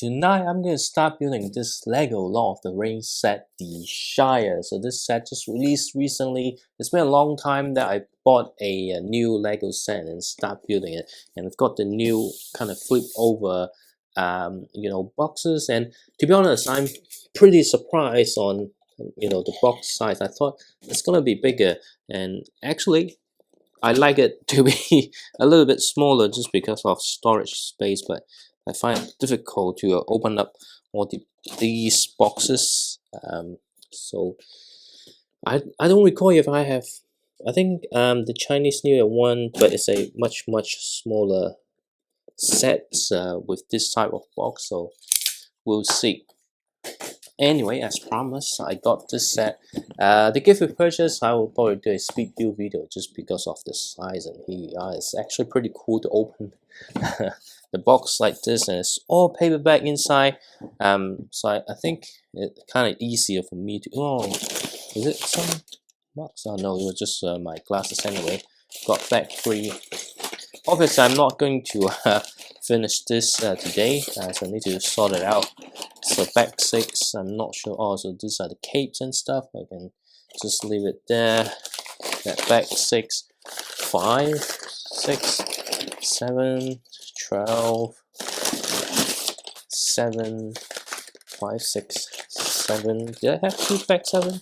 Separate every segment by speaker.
Speaker 1: Tonight I'm going to start building this Lego Lord of the Rings set, the Shire. So this set just released recently. It's been a long time that I bought a new Lego set and start building it. And I've got the new kind of flip over boxes, and to be honest, I'm pretty surprised on the box size. I thought it's gonna be bigger, and actually I like it to be a little bit smaller just because of storage space, but I find it difficult to open up all these boxes. So I don't recall if I have. I think the Chinese New Year one, but it's a much smaller set with this type of box. So we'll see. Anyway, as promised, I got this set. The gift we purchased, I will probably do a speed build video just because of the size, and here we are. It's actually pretty cool to open the box like this, and it's all paperback inside. So I think it's kind of easier for me to. Oh, is it some box? Oh no, it was just my glasses anyway. Got bag free. Obviously, I'm not going to finish this today, so I need to sort it out. So bag 6, I'm not sure. Oh, so these are the capes and stuff. I can just leave it there. That bag 6, 5, 6, 7, 12, 7, 5, 6, 7. Did I have 2 bag 7?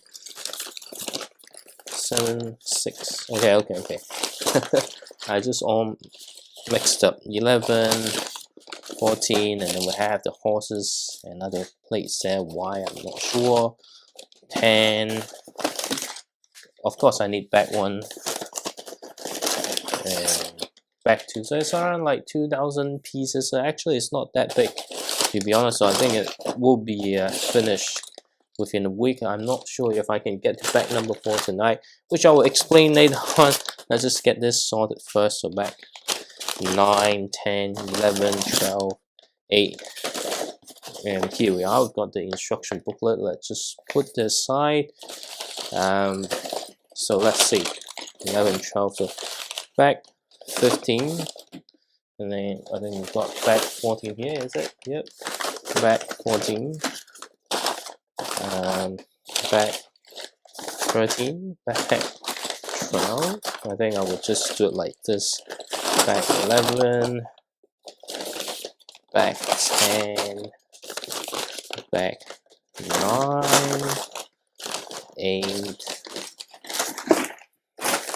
Speaker 1: 7, 6. Okay. I just all mixed up. 11, 14, and then we have the horses and other plates there. Why, I'm not sure. 10. Of course, I need back 1 and back 2. So it's around like 2,000 pieces. So actually, it's not that big, to be honest. So I think it will be finished within a week. I'm not sure if I can get to back number 4 tonight, which I will explain later on. Let's just get this sorted first. So back 9, 10, 11, 12, 8, and here we are. We've got the instruction booklet. Let's just put this aside. So let's see, 11, 12, so back 15, and then I think we've got back 14 here, is it? Yep, back 14, back 13, back 12. I think I will just do it like this. Back 11, back 10, back 9, 8.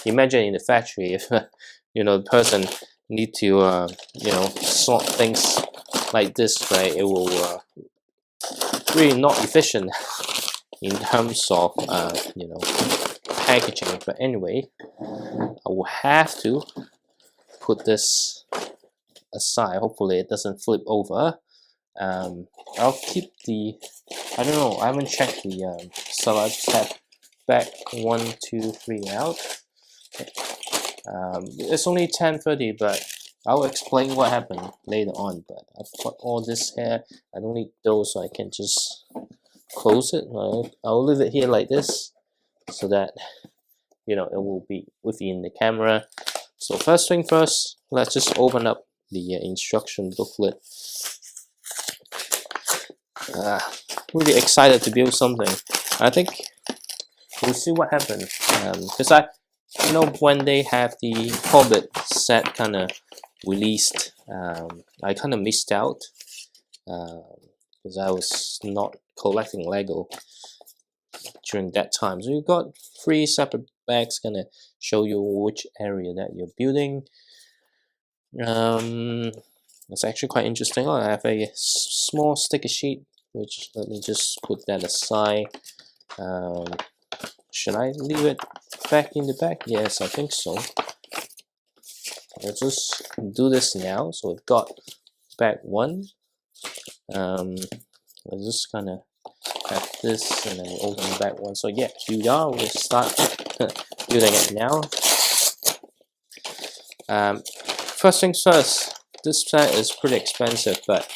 Speaker 1: Imagine in the factory if the person need to sort things like this, right? It will really not efficient in terms of packaging. But anyway, I will have to put this aside. Hopefully it doesn't flip over. I'll keep the, I don't know, I haven't checked the so I just have back 1, 2, 3 out. It's only 10:30, but I'll explain what happened later on. But I've got all this here. I don't need those, so I can just close it. I'll leave it here like this so that it will be within the camera. So first thing first, let's just open up the instruction booklet. Really excited to build something. I think we'll see what happens. Because when they have the Hobbit set kind of released, I kind of missed out because I was not collecting Lego during that time. So you've got 3 separate bags, gonna show you which area that you're building. It's actually quite interesting. I have a small sticker sheet, which let me just put that aside. Should I leave it back in the back? Yes, I think so. I'll just do this now. So we've got bag 1. We'll just kind of have this, and then we'll open bag 1. So yeah, here we are. We'll start building it now. First things first, this set is pretty expensive, but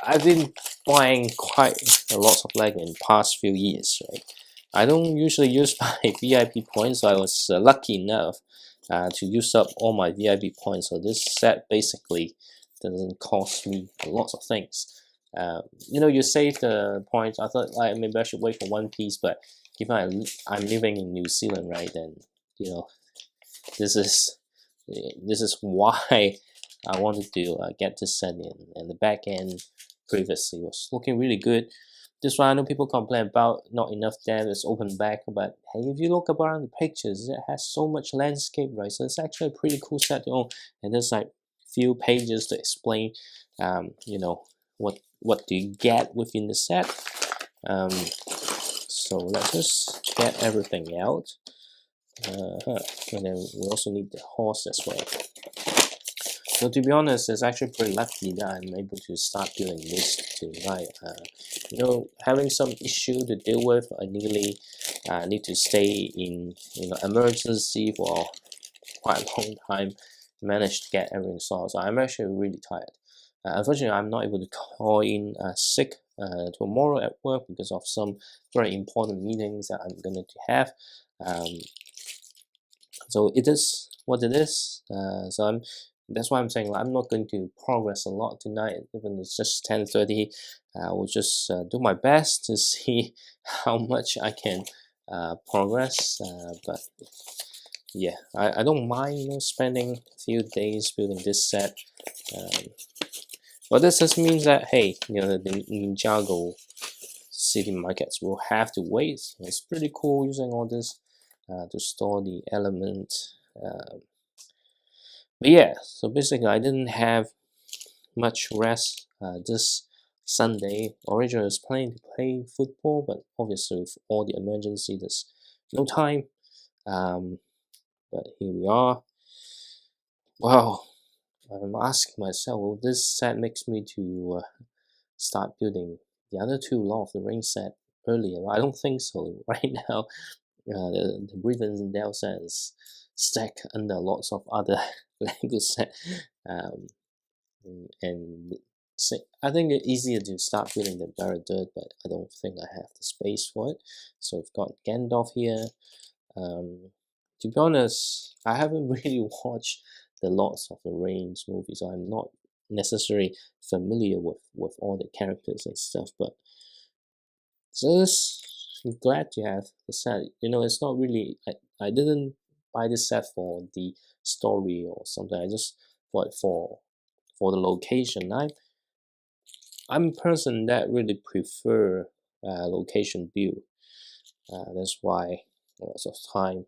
Speaker 1: I've been buying quite a lot of Lego in the past few years, right? I don't usually use my VIP points, so I was lucky enough to use up all my VIP points. So this set basically doesn't cost me lots of things. You save the points. I thought like maybe I should wait for one piece, but given I'm living in New Zealand, right? Then this is why I wanted to get this set in, and the back end previously was looking really good. This one I know people complain about not enough depth, it's open back, but hey, if you look around the pictures, it has so much landscape, right? So it's actually a pretty cool set to own, and there's like few pages to explain, what do you get within the set. So let's just get everything out. And then we also need the horse as well. So to be honest, it's actually pretty lucky that I'm able to start building this tonight. Having some issue to deal with, I nearly need to stay in emergency for quite a long time to manage to get everything solved. So I'm actually really tired. Unfortunately, I'm not able to call in sick tomorrow at work because of some very important meetings that I'm going to have. So it is what it is. That's why I'm saying I'm not going to progress a lot tonight, even it's just 10:30. I will just do my best to see how much I can progress. But yeah, I don't mind spending a few days building this set. But this just means that hey, the Ninjago city markets will have to wait. It's pretty cool using all this to store the element. But yeah, so basically I didn't have much rest this Sunday. Originally I was planning to play football, but obviously with all the emergency there's no time. But here we are. Wow, I'm asking myself, will this set makes me to start building the other two Law of the Ring set earlier? I don't think so. Right now, the Rivendell set is stacked under lots of other Lego set, and I think it's easier to start building the Barad-dûr, but I don't think I have the space for it. So we've got Gandalf here. To be honest, I haven't really watched the Lords of the Rings movies, so I'm not necessarily familiar with all the characters and stuff, but just glad to have the set. It's not really, I didn't buy this set for the story or something. I just bought it for the location. I'm a person that really prefer location build. That's why lots of time,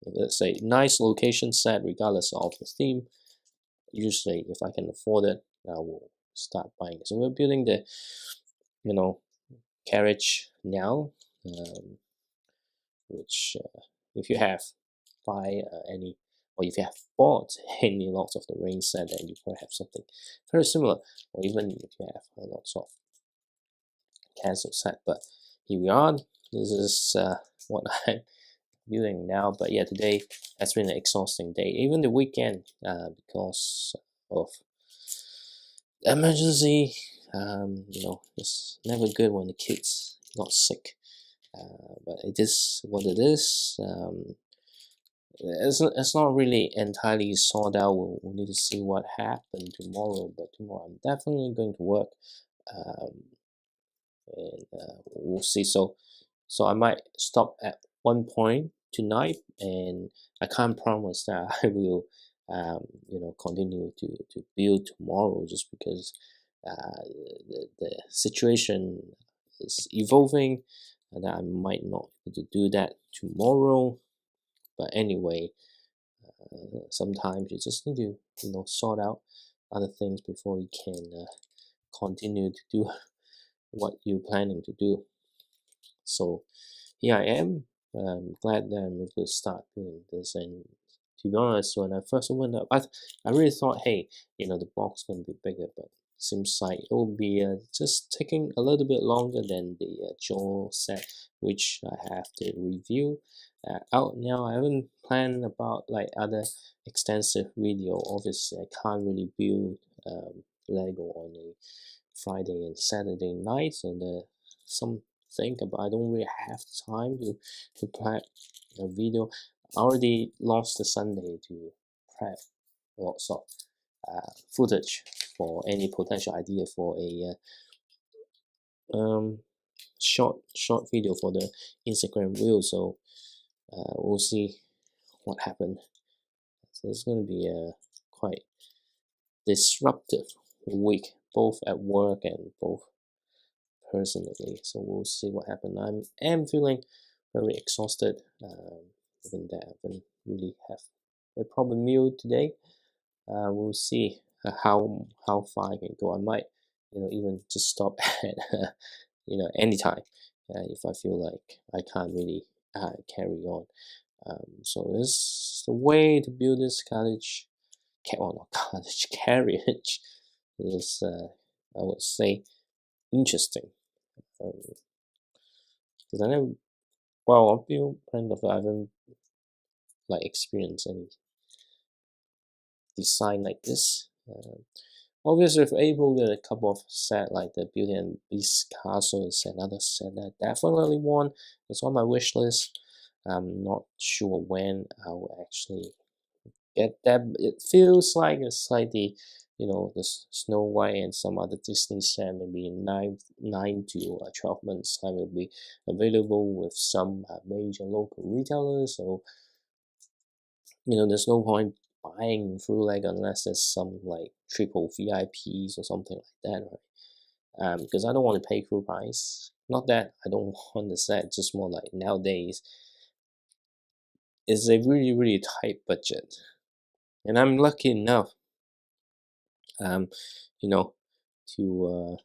Speaker 1: let's say nice location set regardless of the theme. Usually if I can afford it, I will start buying it. So we're building the carriage now, which if you have buy any, or if you have bought any Lords of the Rings set, then you probably have something very similar, or even if you have lots of cancel set. But here we are. This is what I'm doing now. But yeah, today has been an exhausting day, even the weekend, because of emergency. It's never good when the kids not sick, but it is what it is. It's not really entirely sorted out. We'll need to see what happened tomorrow, but tomorrow I'm definitely going to work, and we'll see. So I might stop at one point tonight, and I can't promise that I will continue to build tomorrow, just because the situation is evolving, and I might not be able to do that tomorrow. But anyway, sometimes you just need to sort out other things before you can continue to do what you're planning to do. So here I am. I'm glad that I'm able to start doing this. And to be honest, when I first opened up, I really thought, hey, the box gonna be bigger, but seems like it will be just taking a little bit longer than the jaw set, which I have to review out now. I haven't planned about like other extensive video. Obviously, I can't really build Lego on a Friday and Saturday night, so the think about, I don't really have time to prep a video. I already lost the Sunday to prep lots of footage for any potential idea for a short video for the Instagram reel, so we'll see what happened. So it's going to be a quite disruptive week, both at work and both personally. So we'll see what happened. I am feeling very exhausted. Even that I haven't really have a proper meal today. We'll see how far I can go. I might, even just stop at anytime if I feel like I can't really carry on. So this is the way to build this not cottage carriage is, I would say, interesting. Because I never, well, I feel kind of I haven't like experienced any design like this. Obviously, if able get a couple of set like the Beauty and Beast castle is another set that I definitely want. It's on my wish list. I'm not sure when I will actually get that. It feels like it's like the Snow White and some other Disney set maybe in 9 to 12 months time will be available with some major local retailers. So there's no point buying through like unless there's some like triple VIPs or something like that, right? Because I don't want to pay full price. Not that I don't want the set, just more like nowadays it's a really really tight budget, and I'm lucky enough, you know, to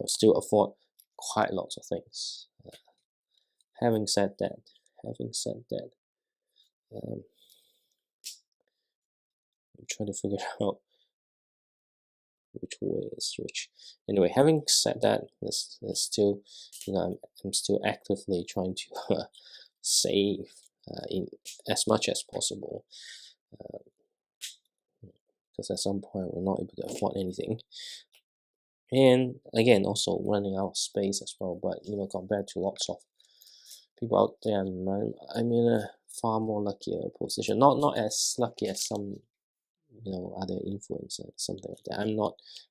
Speaker 1: still afford quite lots of things. Having said that, um, I'm trying to figure out which way is which. Anyway, having said that, there's still, I'm still actively trying to save in as much as possible, because at some point we're not able to afford anything. And again, also running out of space as well. But compared to lots of people out there, I'm in a far more luckier position. Not as lucky as some other influencer, something like that.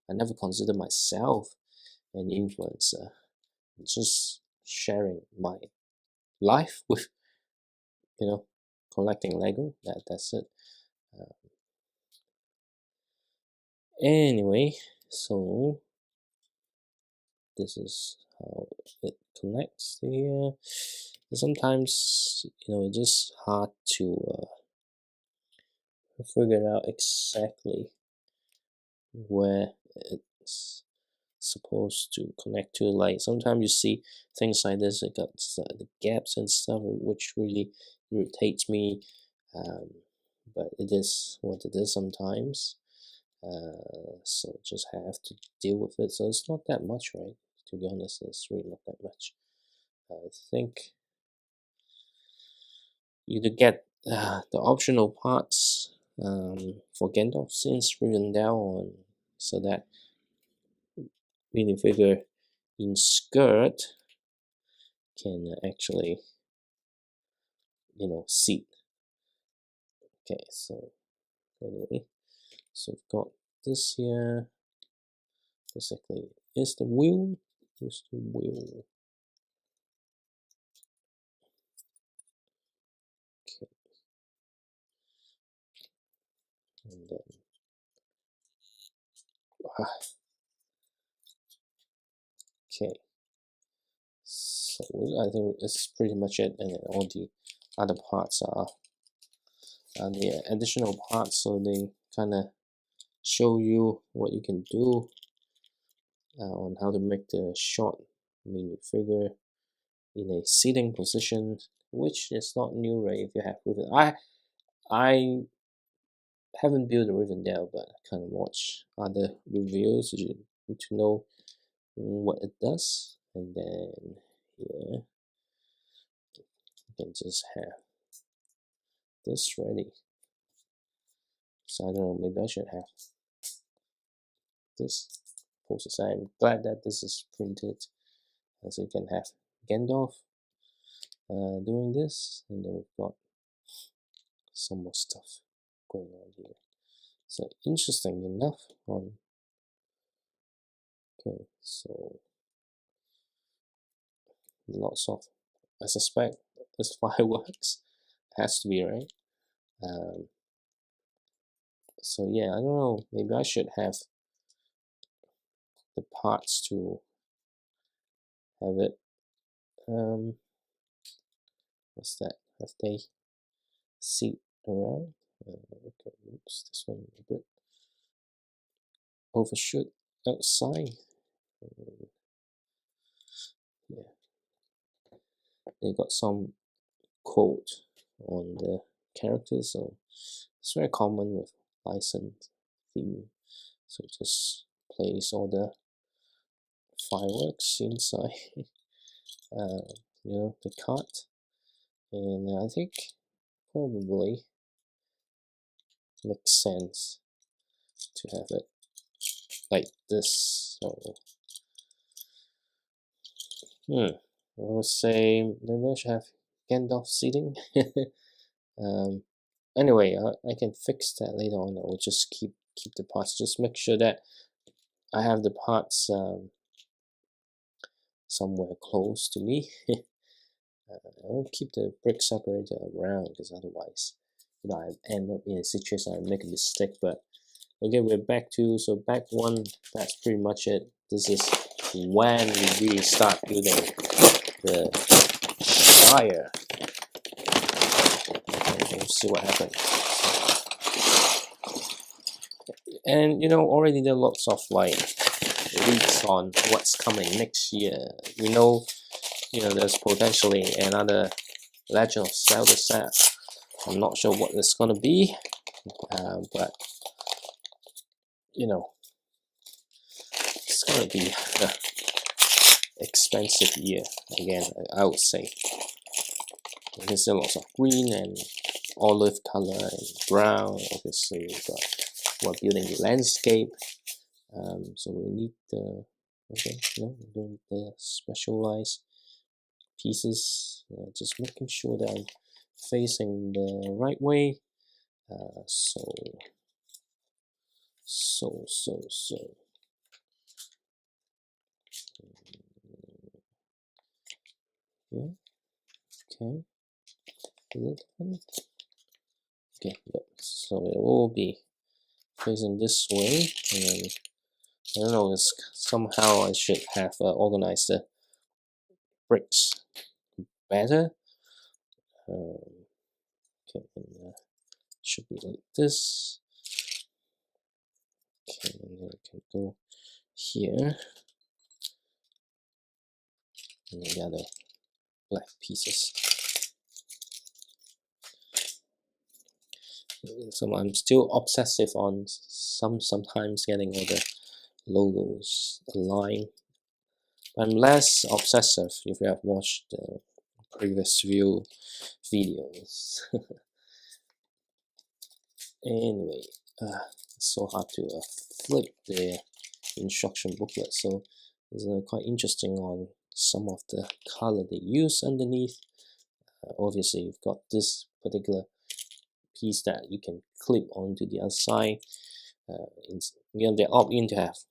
Speaker 1: I never consider myself an influencer. Just sharing my life with collecting Lego. That's it. Anyway, so this is how it connects here. Sometimes it's just hard to figure out exactly where it's supposed to connect to. Like sometimes you see things like this, it got the gaps and stuff, which really irritates me. But it is what it is sometimes. So just have to deal with it. So it's not that much, right? To be honest, it's really not that much. I think you could get the optional parts for Gandalf since Rivendell on, so that minifigure in skirt can actually seat. Okay, so anyway, so we've got this here. Basically, is the wheel. Here's the wheel. Okay, and then okay. So I think it's pretty much it, and then all the other parts are the additional parts, so they kind of show you what you can do on how to make the short minifigure in a sitting position, which is not new, right? If you have Riven, I haven't built a Rivendell, but I kind of watch other reviews to know what it does, and then here you can just have this ready. So I don't know, maybe I should have this process. I'm glad that this is printed, so you can have Gandalf doing this, and then we've got some more stuff going on here. So interesting enough, on Okay, so lots of, I suspect it's fireworks. Has to be, right? Um, so yeah, I don't know, maybe I should have the parts to have it. What's that? Have they seat around? Okay, oops, this one a bit overshoot outside. Yeah, they got some quote on the characters, so it's very common with license theme. So just place all the fireworks inside, the cart, and I think probably makes sense to have it like this. So I would say maybe I should have Gandalf seating. Anyway, I can fix that later on. I will just keep the parts. Just make sure that I have the parts somewhere close to me. I will keep the brick separator around because otherwise, I end up in a situation I make a mistake. But okay, we're back one. That's pretty much it. This is when we really start building the Shire. Okay, we'll see what happens. And already there are lots of leaks on what's coming next year. There's potentially another Legend of Zelda set. I'm not sure what it's gonna be, but it's gonna be an expensive year again. I would say there's lots of green and olive color and brown. Obviously, we're building the landscape, so we need the we don't need the specialized pieces. Just making sure that I'm facing the right way. Yeah, okay. Okay, yep. So it will be facing this way, and I don't know, somehow I should have organized the bricks better. Okay, and should be like this. Okay, and then we can go here, and the other black pieces. So I'm still obsessive on sometimes getting all the logos aligned. I'm less obsessive if you have watched the previous few videos. Anyway, it's so hard to flip the instruction booklet, so it's quite interesting on some of the color they use underneath. Obviously, you've got this particular piece that you can clip onto the other side. They opt in to have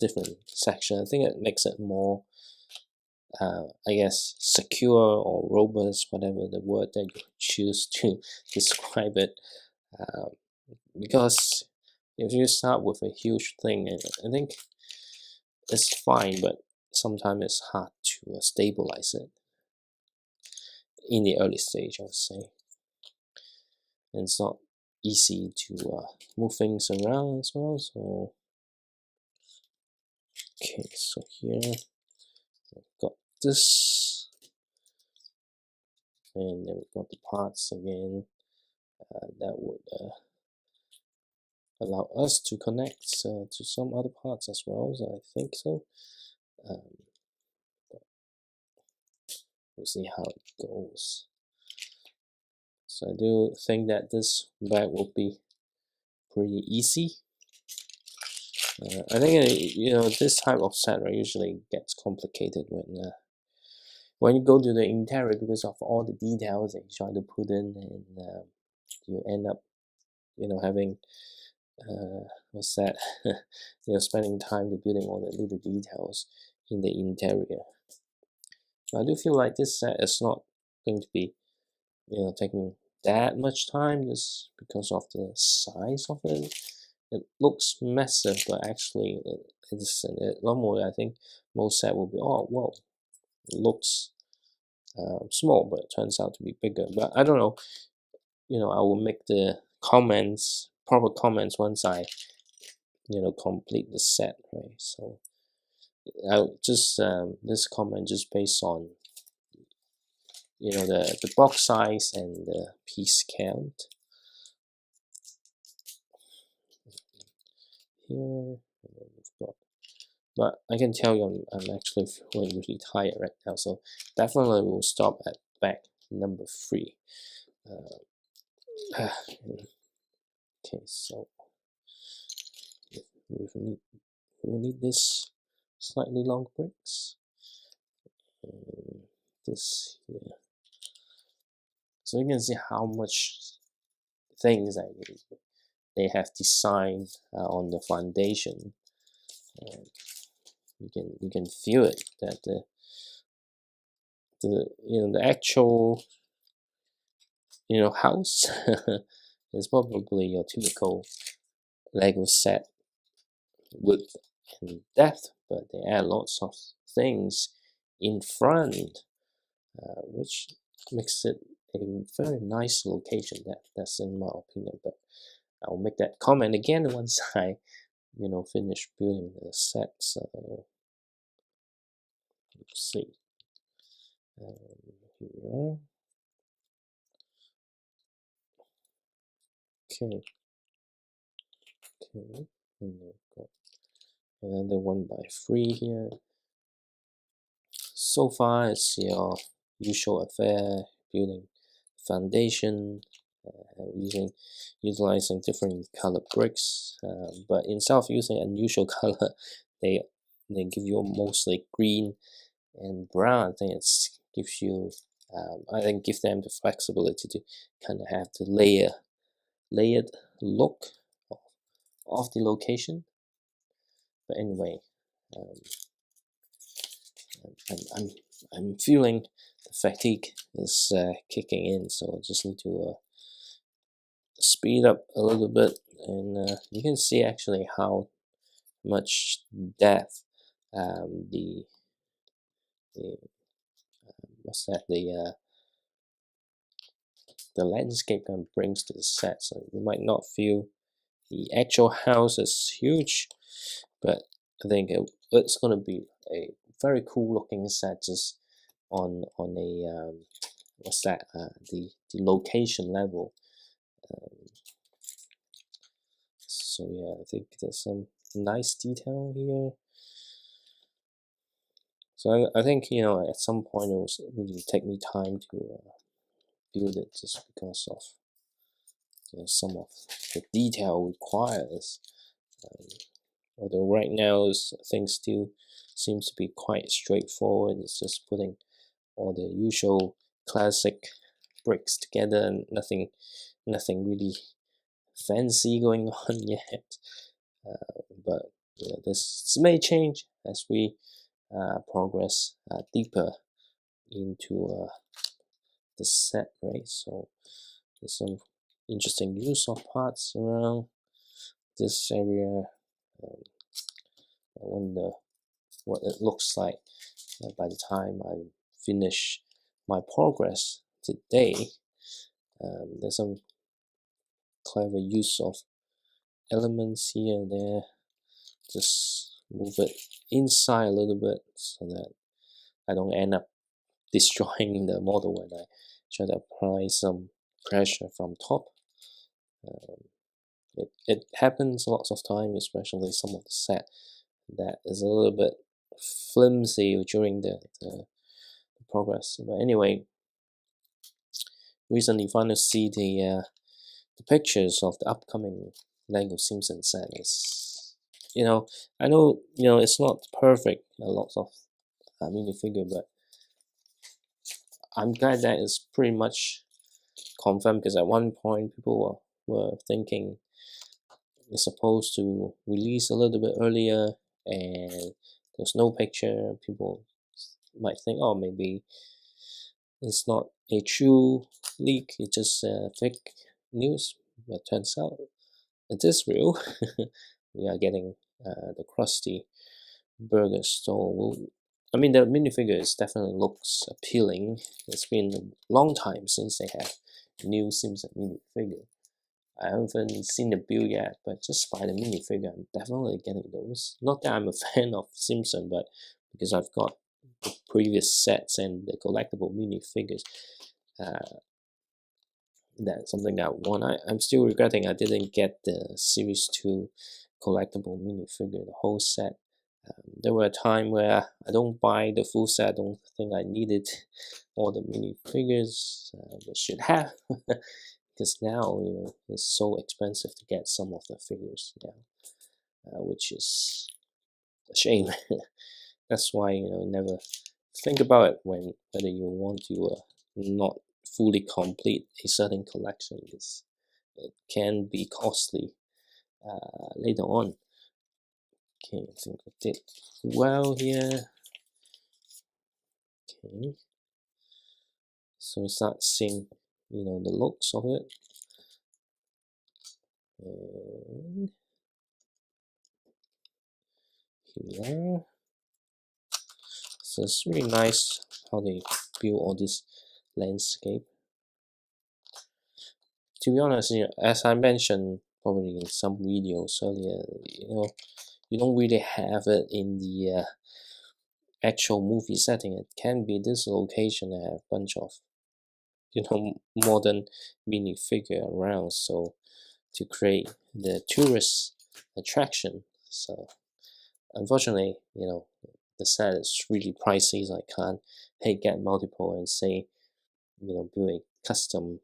Speaker 1: different section. I think it makes it more I guess secure or robust, whatever the word that you choose to describe it, because if you start with a huge thing, I think it's fine, but sometimes it's hard to stabilize it in the early stage, I would say. And it's not easy to move things around as well. So okay, so here we've got this, and then we've got the parts again that would allow us to connect to some other parts as well. So I think so. We'll see how it goes. So I do think that this bag will be pretty easy. I think this type of set usually gets complicated when you go to the interior because of all the details that you try to put in, and you end up having what's that? Spending time to building all the little details in the interior. But I do feel like this set is not going to be, taking that much time just because of the size of it. It looks massive, but actually it's a lot more. I think most set will be, oh, whoa, it looks small, but it turns out to be bigger. But I don't know. I will make the proper comments once I, complete the set, right? So I'll just this comment just based on the box size and the piece count here. But I can tell you I'm actually feeling really tired right now, so definitely we'll stop at back number 3. Okay, so we need this slightly long bricks. This here. So you can see how much things they have designed on the foundation. You can feel it that the actual house is probably your typical Lego set width and depth, but they add lots of things in front, which makes it a very nice location. That's in my opinion, but I'll make that comment again once I finish building the set. So let's see. Here we are. Okay. And I've got another 1x3 here. So far, it's your usual affair, building foundation, utilizing different color bricks, but instead of using unusual color, they give you mostly green and brown. I think gives you, give them the flexibility to kind of have the layered look of the location. But anyway, I'm feeling the fatigue is kicking in, so I just need to speed up a little bit, and you can see actually how much depth the what's that the landscape kind of brings to the set. So you might not feel the actual house is huge, but I think it's going to be a very cool looking set just on a what's that the location level. So yeah, I think there's some nice detail here. So I think at some point it will really take me time to build it, just because of some of the detail requires. Although right now things still seems to be quite straightforward. It's just putting all the usual classic bricks together, and nothing really fancy going on yet. But this may change as we progress deeper into the set, right? So there's some interesting use of parts around this area. I wonder what it looks like by the time I finish my progress today. There's some clever use of elements here and there. Just move it inside a little bit so that I don't end up destroying the model when I try to apply some pressure from top. It happens lots of time, especially some of the set that is a little bit flimsy during the progress. But anyway, recently finally see the pictures of the upcoming Lego Simpsons set. Is I know it's not perfect, a lot of minifigure, but I'm glad that it's pretty much confirmed, because at one point people were thinking is supposed to release a little bit earlier, and there's no picture. People might think, oh, maybe it's not a true leak, it's just fake news. But turns out it is real. We are getting the Krusty Burger store. I mean, the minifigures definitely looks appealing. It's been a long time since they have new Simpson minifigure. I haven't seen the build yet, but just by the minifigure, I'm definitely getting those. Not that I'm a fan of Simpson, but because I've got the previous sets and the collectible minifigures, that's something that I want. I'm still regretting I didn't get the Series 2 collectible minifigure, the whole set. There were a time where I don't buy the full set. I don't think I needed all the minifigures, but should have. Because now, it's so expensive to get some of the figures now, which is a shame. That's why, never think about it when whether you want to not fully complete a certain collection, because it can be costly later on. Okay, I think I did well here. Okay, so we start seeing, the looks of it. And here we are. So it's really nice how they build all this landscape. To be honest, as I mentioned probably in some videos earlier, you don't really have it in the actual movie setting. It can be this location that have a bunch of modern minifigure around, so to create the tourist attraction. So unfortunately, the set is really pricey, so I can't get multiple and say, build a custom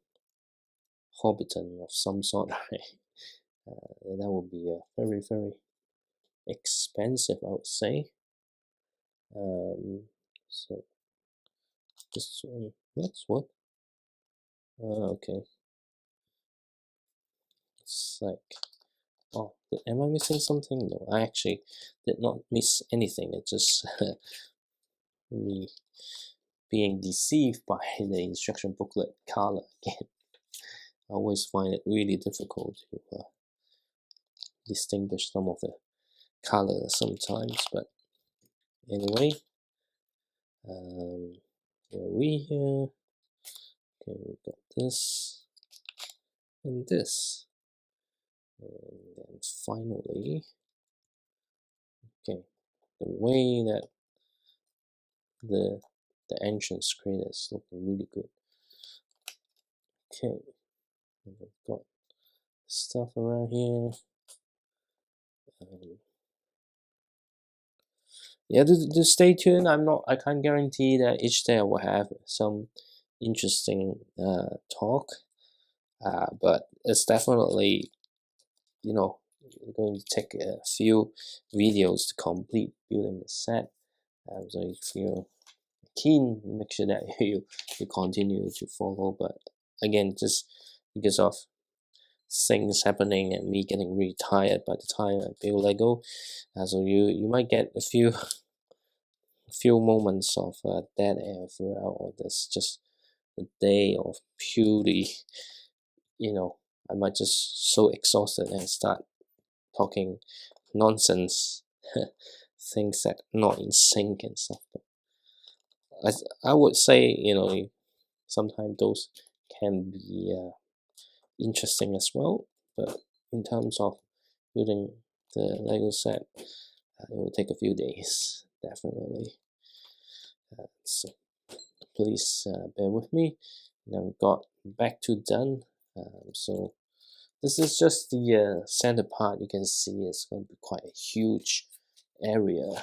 Speaker 1: Hobbiton of some sort. That would be very, very expensive, I would say. So this one, that's what? Okay. It's like, oh, am I missing something? No, I actually did not miss anything. It's just me being deceived by the instruction booklet color again. I always find it really difficult to distinguish some of the colors sometimes, but anyway, where we here? Okay, we got this and this, and then finally, okay, the way that the entrance screen is looking really good. Okay, and we've got stuff around here. Yeah, just stay tuned. I can't guarantee that each day I will have some interesting talk, but it's definitely, going to take a few videos to complete building the set. So if you're keen, make sure that you continue to follow. But again, just because of things happening and me getting really tired by the time I build Lego, so you might get a few moments of dead air throughout, or this just a day of purely, I might just so exhausted and start talking nonsense, things that not in sync and stuff. But I would say, sometimes those can be interesting as well. But in terms of building the Lego set, it will take a few days, definitely. So please bear with me. Now we've got back to done. So this is just the center part. You can see it's going to be quite a huge area.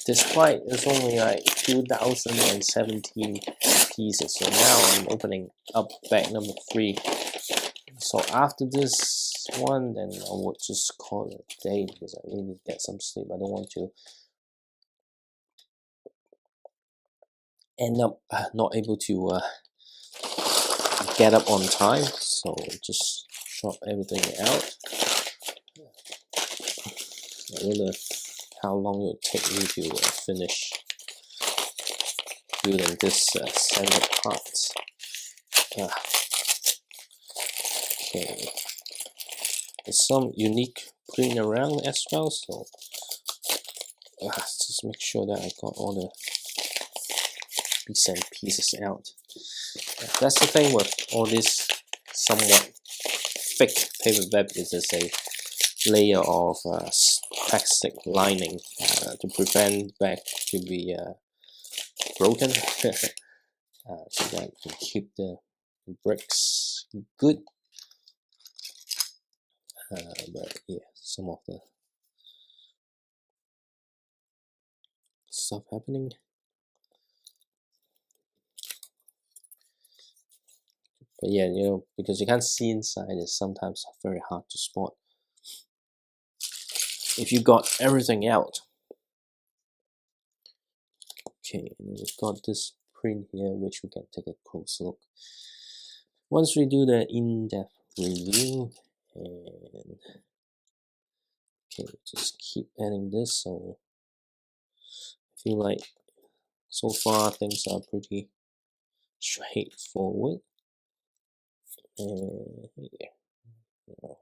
Speaker 1: Despite it's only like 2017 pieces. So now I'm opening up bag number 3. So after this one, then I would just call it a day because I really need to get some sleep. I don't want to end up not able to get up on time. So just chop everything out. I wonder how long it will take me to finish building this center part. Okay, there's some unique print around as well, so just make sure that I got all the bits and pieces out. That's the thing with all this somewhat thick paper web, is there's a layer of plastic lining to prevent back to be broken, so that can keep the bricks good. But yeah, some of the stuff happening. But yeah, you know, because you can't see inside, it's sometimes very hard to spot. If you got everything out. Okay, and then we've got this print here, which we can take a close look. Once we do the in-depth review, and okay, just keep adding this, so I feel like so far things are pretty straightforward. And yeah, you know,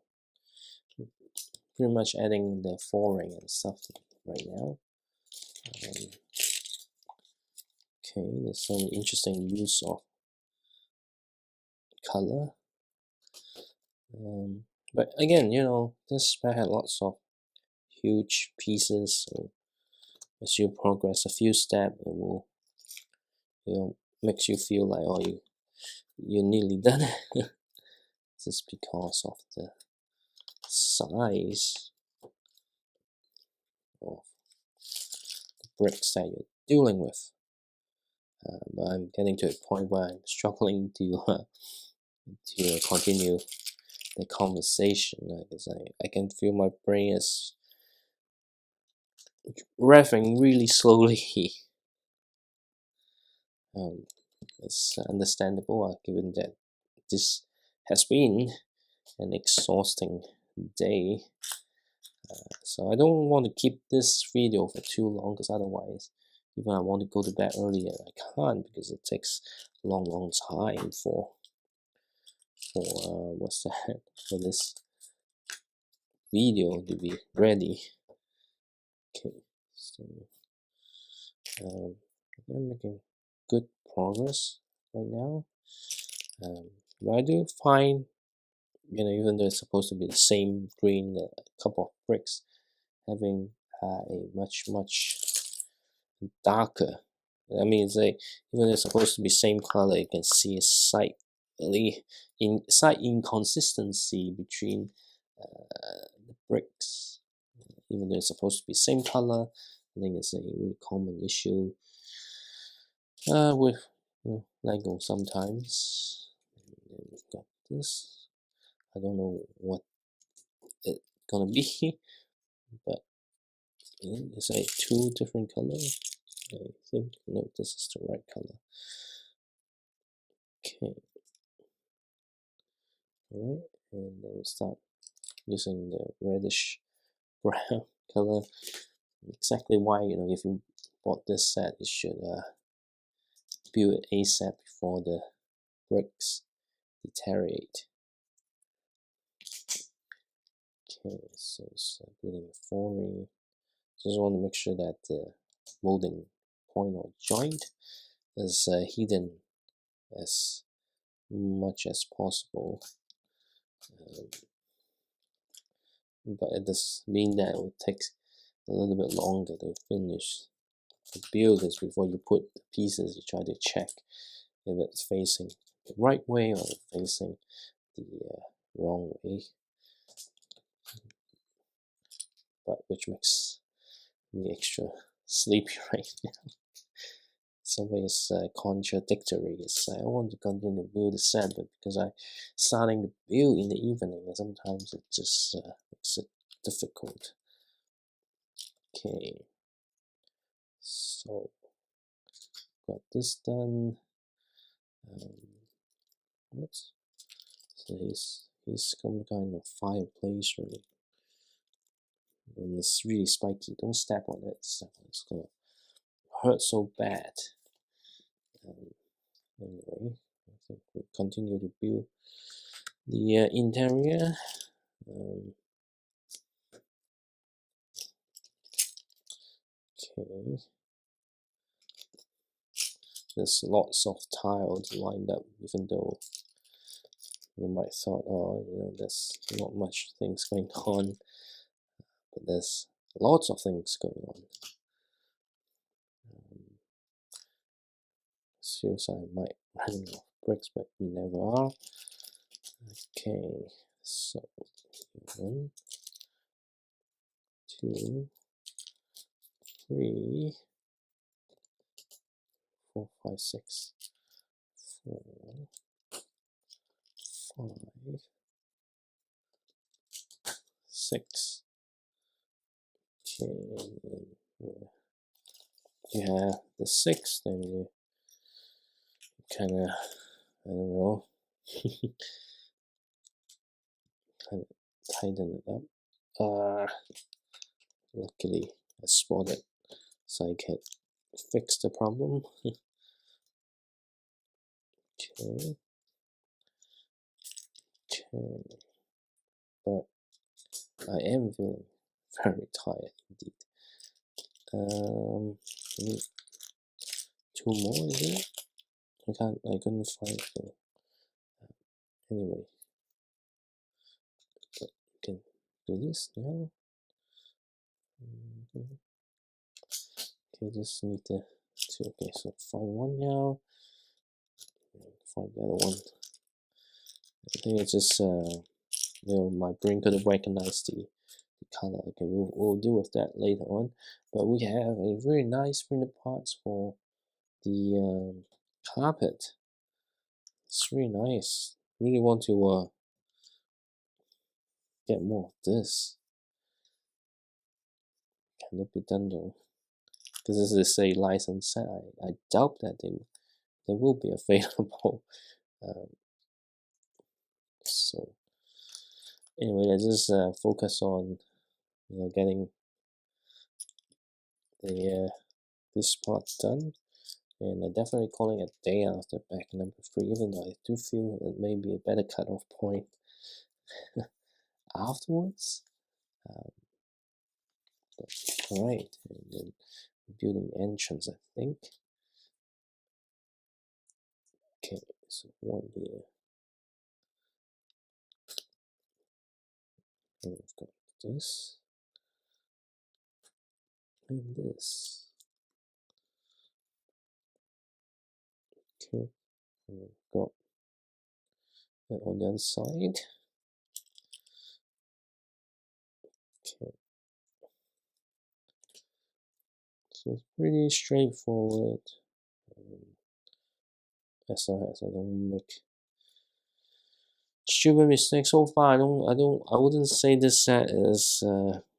Speaker 1: pretty much adding the flooring and stuff right now. Okay, there's some interesting use of color. But again, you know, this spread had lots of huge pieces, so as you progress a few steps, it will, you know, makes you feel like, oh, you're nearly done. Just because of the size of the bricks that you're dealing with. But I'm getting to a point where I'm struggling to continue the conversation, because I can feel my brain is revving really slowly. It's understandable, given that this has been an exhausting day. So I don't want to keep this video for too long, because otherwise, even I want to go to bed earlier, I can't, because it takes a long time for what's that, for this video to be ready. Okay, so I'm making good progress right now. But I do find, you know, even though it's supposed to be the same green, a couple of bricks, having a much darker. I mean, it's like, even though it's supposed to be same color, you can see a slight inconsistency between the bricks. Even though it's supposed to be same color, I think it's a really common issue with, you know, Lego sometimes. And then we've got this. I don't know what it's gonna be, but it's like two different colors. I think, no, this is the right color. Okay, alright, and then we start using the reddish brown color. Exactly why, you know, if you bought this set, you should build it ASAP before the bricks deteriorate. Okay, so it's building a flooring. Just want to make sure that the molding point or joint is hidden as much as possible. But it does mean that it will take a little bit longer to finish the build, is before you put the pieces, you try to check if it's facing the right way or facing the wrong way, but which makes me extra sleepy right now. Some ways contradictory. It's I want to continue to build the set, but because I starting to build in the evening, and sometimes it just makes it difficult. Okay, so got this done. What? So he's some kind of fireplace, or and it's really spiky. Don't step on it. It's gonna hurt so bad. Anyway, I think we continue to build the interior. Okay, there's lots of tiles lined up, even though you might thought, oh, there's not much things going on, but there's lots of things going on. Seriously, I might run out of bricks, but we never are. Okay, so 1, 2, 3, 4, 5, 6, 4, 5, 6. Okay, you have the 6, then you kind of, I don't know, kind of tighten it up. Luckily I spotted, so I can fix the problem. Okay, but I am feeling very tired indeed. Need 2 more, is it? I couldn't find them. Anyway, we can do this now. Okay, just need the 2. Okay, so find 1 now. Find the other one. I think it's just my brain couldn't recognize the color. Okay, we'll deal with that later on. But we have a very nice printed parts for the carpet. It's really nice. Really want to get more of this. Can it be done though? Because this is a licensed set. I doubt that they will be available. So anyway, let's just focus on getting the this part done, and I'm definitely calling it a day after back number 3, even though I do feel it may be a better cutoff point afterwards. But alright, and then building entrance, I think. Okay, so 1 here, and we've got this and this. Okay, and we've got it on the other side. Okay, so it's pretty straightforward. As long as I don't make stupid mistakes so far, I wouldn't say this set is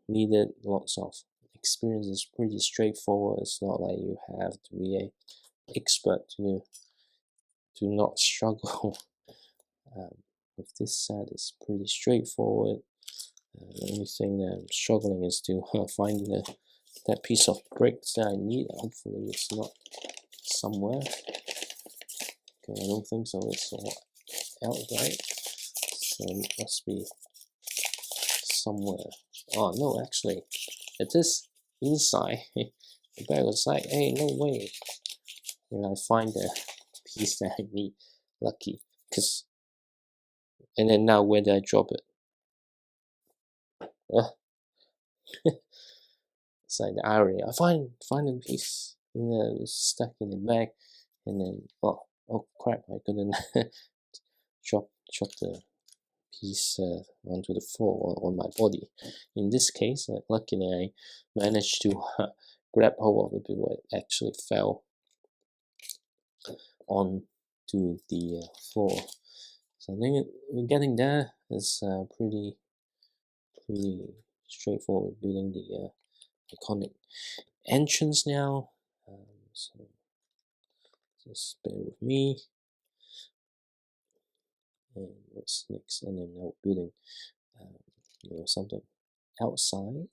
Speaker 1: needed lots of experience. It's pretty straightforward. It's not like you have to be an expert to not struggle. With this set, it's pretty straightforward. The only thing that I'm struggling is to find that piece of bricks that I need. Hopefully it's not somewhere. Okay, I don't think so. It's all outright, so it must be somewhere. Oh no, actually it is inside. The bag was like, hey, no way. And I find the piece that I need. Lucky, and then now where did I drop it? It's like the irony. I find a piece, it's stuck in the bag, and then oh crap! I couldn't drop the piece onto the floor on my body. In this case, luckily I managed to grab hold of it before it actually fell onto the floor. So I think we're getting there. It's pretty straightforward building the iconic entrance now. So just bear with me. And what's next? And then now building something outside.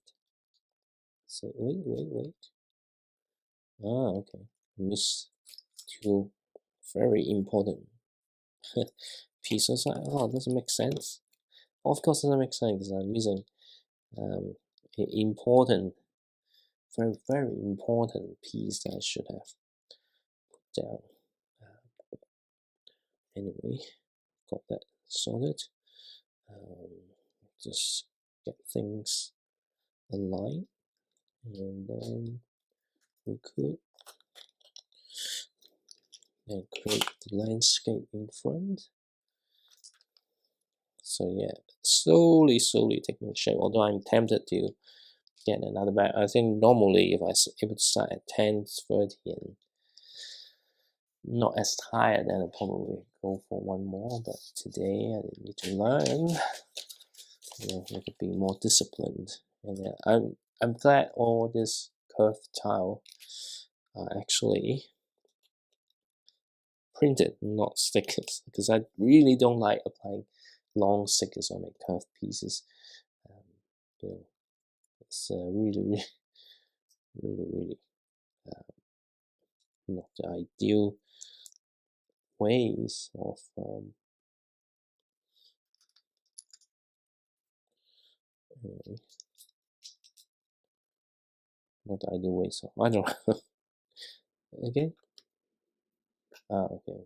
Speaker 1: So wait. Ah, okay. Miss two very important pieces. Oh, doesn't make sense. Of course, it doesn't make sense because I'm missing an important, very important piece that I should have put down. Anyway, got that sorted. Just get things aligned, and then we could then create the landscape in front. So yeah, slowly taking shape. Although I'm tempted to get another bag. I think normally if I able to start at 10:30 and not as tired, then I'll probably go for one more. But today I need to learn. I could be more disciplined. And I'm glad all this curved tile are actually printed, not stickers, because I really don't like applying long stickers on my curved pieces. You know, it's really not the ideal ways of not the ideal ways of, I don't know. Again. Okay.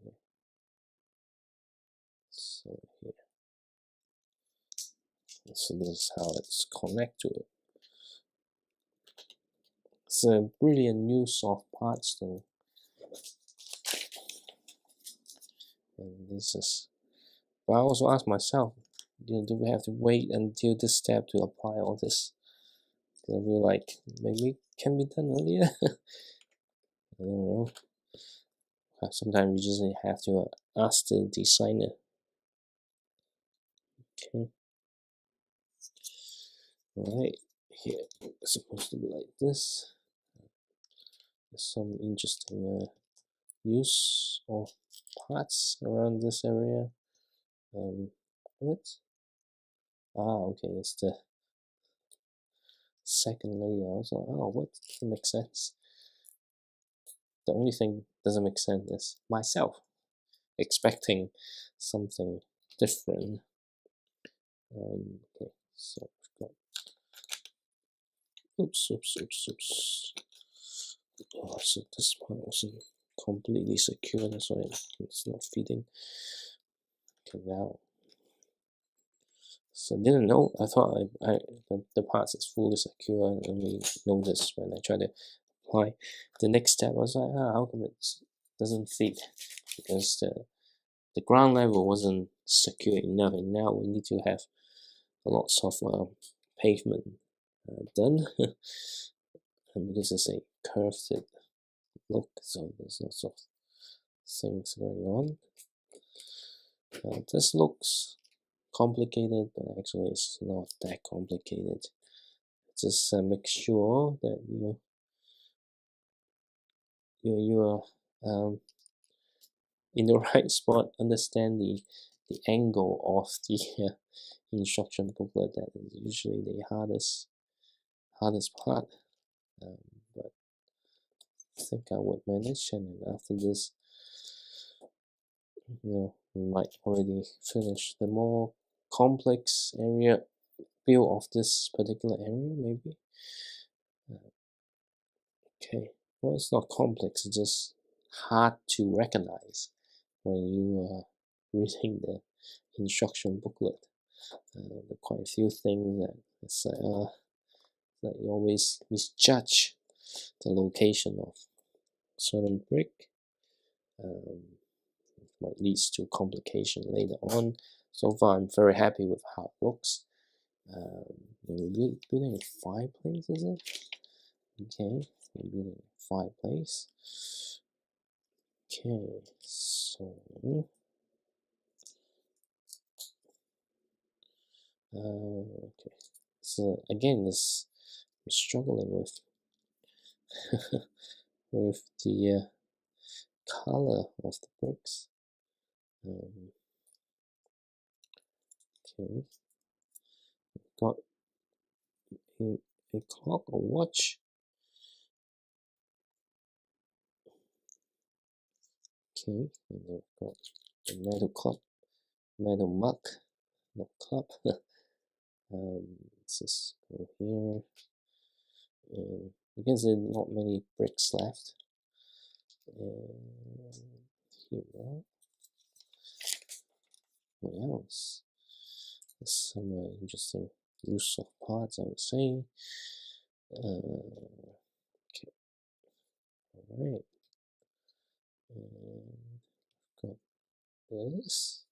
Speaker 1: So here, so this is how it's connect to it. It's a brilliant new soft parts though. And this is, but I also ask myself, do we have to wait until this step to apply all this? I feel like maybe it can be done earlier. I don't know. Sometimes we just have to ask the designer. Okay. Right here, it's supposed to be like this. There's some interesting use of parts around this area. What? Okay, it's the second layer. I was like, oh, what? Doesn't make sense. The only thing doesn't make sense is myself expecting something different. Okay, so we've got, oops. Oh, so this part wasn't completely secure, that's why it's not feeding. Okay, now, so I didn't know. I thought the parts is fully secure, and only noticed when I tried to apply the next step. I was like, how come it doesn't fit? Because the ground level wasn't secure enough, and now we need to have a lot of pavement done. And because it's a curved look, so there's lots of things going on. This looks complicated, but actually it's not that complicated. Just make sure that you are in the right spot, understand the angle of the instruction booklet. That is usually the hardest part, but I think I would manage. And after this, we might already finish the more complex area view of this particular area, maybe. Okay, well, it's not complex, it's just hard to recognize when you are reading the instruction booklet. There are quite a few things that it's that you always misjudge the location of certain brick. Might lead to complication later on. So far, I'm very happy with how it looks. We're building a fireplace, is it? Okay, we're building a fireplace. Okay, so okay. So again, this I'm struggling with with the color of the bricks. Okay, got a clock or watch. Okay, and then we've got the metal cup, metal mug, no cup. Let's just go here, and you can see not many bricks left. And here we are. What else? There's some interesting use of parts, I would say. Okay, alright. And got this.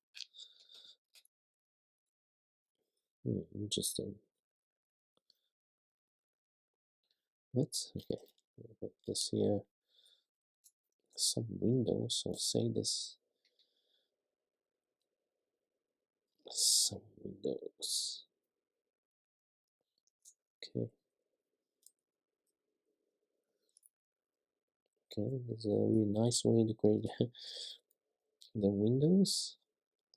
Speaker 1: Interesting. What? Okay, we've got this here. Some windows, so say this. Some windows. Okay. Okay, there's a really nice way to create the windows.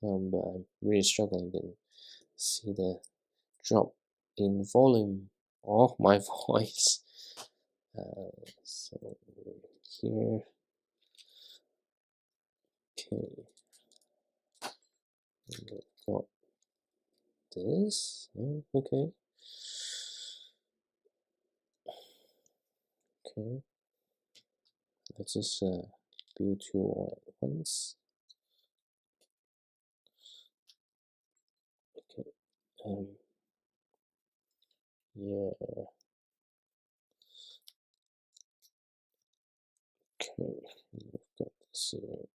Speaker 1: But I'm really struggling to see the drop in volume of my voice. So here, okay, and I've got this. Okay, okay. Let's just build two all at once. Okay. Yeah. Okay. We've got this here.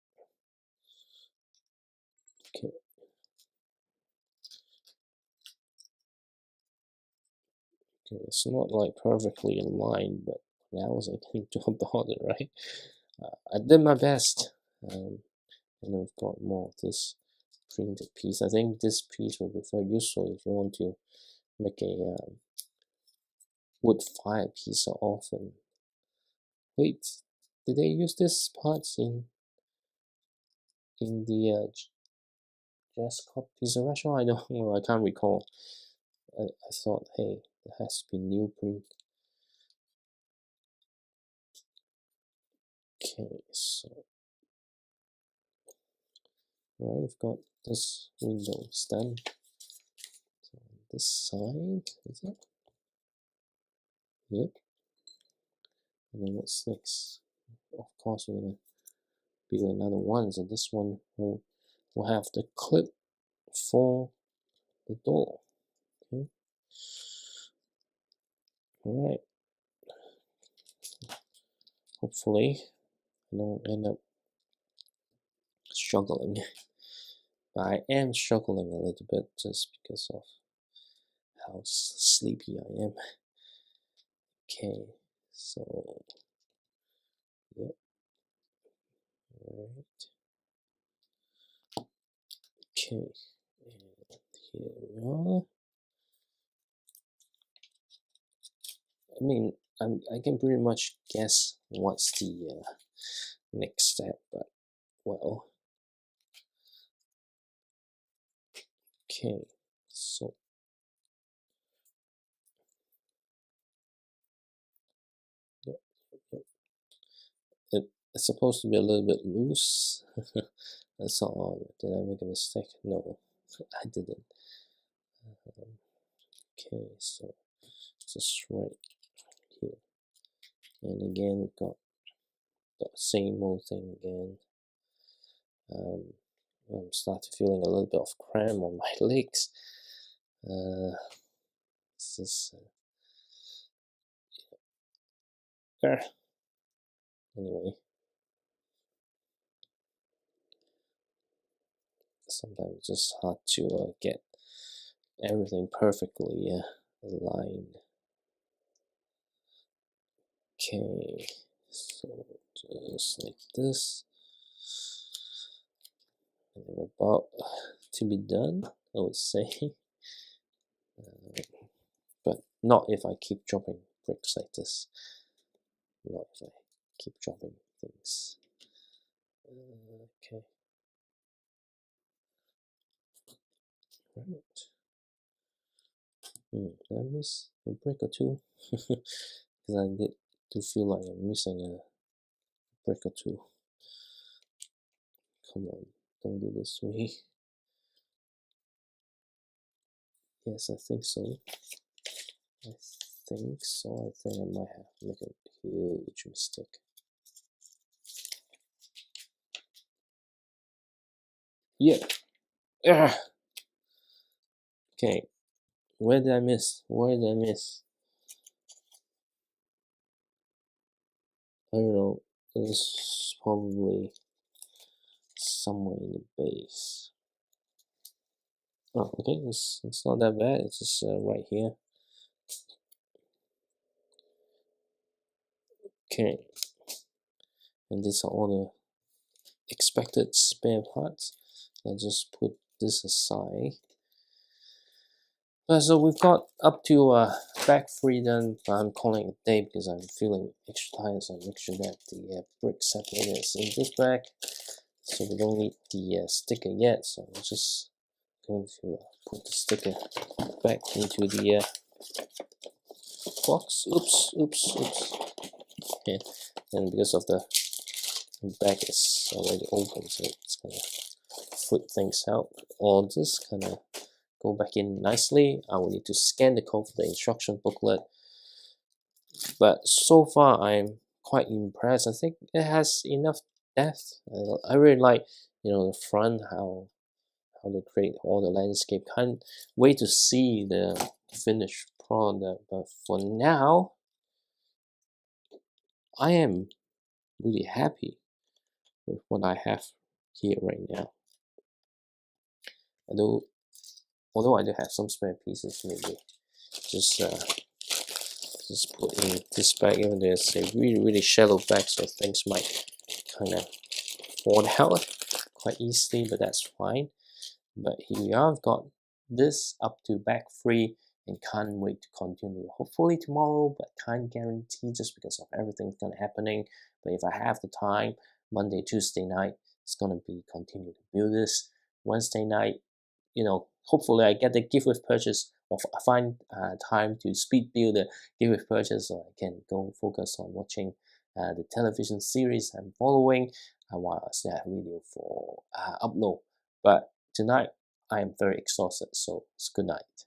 Speaker 1: Okay. Okay. It's not like perfectly in line, but that was I can do about it, right? I did my best. And we've got more of this printed piece. I think this piece will be very useful if you want to make a wood fire piece often. Wait, did they use this parts in the Jazz Cup Pizza restaurant? I don't know. I can't recall. I thought, hey, there has to be new print. Okay, so right, we've got this windows done. So this side, is it? Yep. And then what's next? Of course, we're gonna build another one. So this one will have the clip for the door. Okay. All right. Hopefully, I don't end up struggling. But I am struggling a little bit just because of how sleepy I am. Okay, so yep. Alright. Okay, and here we are. I mean, I can pretty much guess what's the next step, but well. Okay, so yep, yep. It's supposed to be a little bit loose. That's all. Did I make a mistake? No, I didn't. Okay, so just right here. And again, we've got the same old thing again. I'm starting feeling a little bit of cramp on my legs. This is anyway. Sometimes it's just hard to get everything perfectly aligned. Okay, so just like this. And we're about to be done, I would say. But not if I keep dropping bricks like this. Not if I keep dropping things. Okay. Right. Did I miss a brick or two? Because I did do feel like I'm missing a brick or two. Come on, don't do this to me. Yes, I think so. I think so. I think I might have made a huge mistake. Yeah. Ugh. Okay. Where did I miss? Where did I miss? I don't know. It's probably somewhere in the base. Oh, okay. It's not that bad. It's just right here. Okay. And these are all the expected spare parts. I'll just put this aside. So we've got up to back 3 done, but I'm calling it a day because I'm feeling extra tired, so I make sure that the brick separator is in this bag. So we don't need the sticker yet, so I'm just going to put the sticker back into the box. Oops. Okay, and because of the bag is already open, so it's gonna flip things out, or just kind of go back in nicely. I will need to scan the code for the instruction booklet, but so far I'm quite impressed. I think it has enough depth. I really like, the front, how they create all the landscape. Can't wait to see the finished product, but for now I am really happy with what I have here right now. Although I do have some spare pieces, maybe just put in this bag. Even there's a really shallow bag, so things might kind of fall out quite easily, but that's fine. But here we are. I've got this up to bag 3 and can't wait to continue. Hopefully tomorrow, but can't guarantee just because of everything gonna happening. But if I have the time, Monday, Tuesday night, it's gonna be continue to build this. Wednesday night, hopefully I get the gift with purchase, or find time to speed build the gift with purchase, so I can go focus on watching the television series I'm following while I still have video for upload. But tonight I am very exhausted, so it's good night.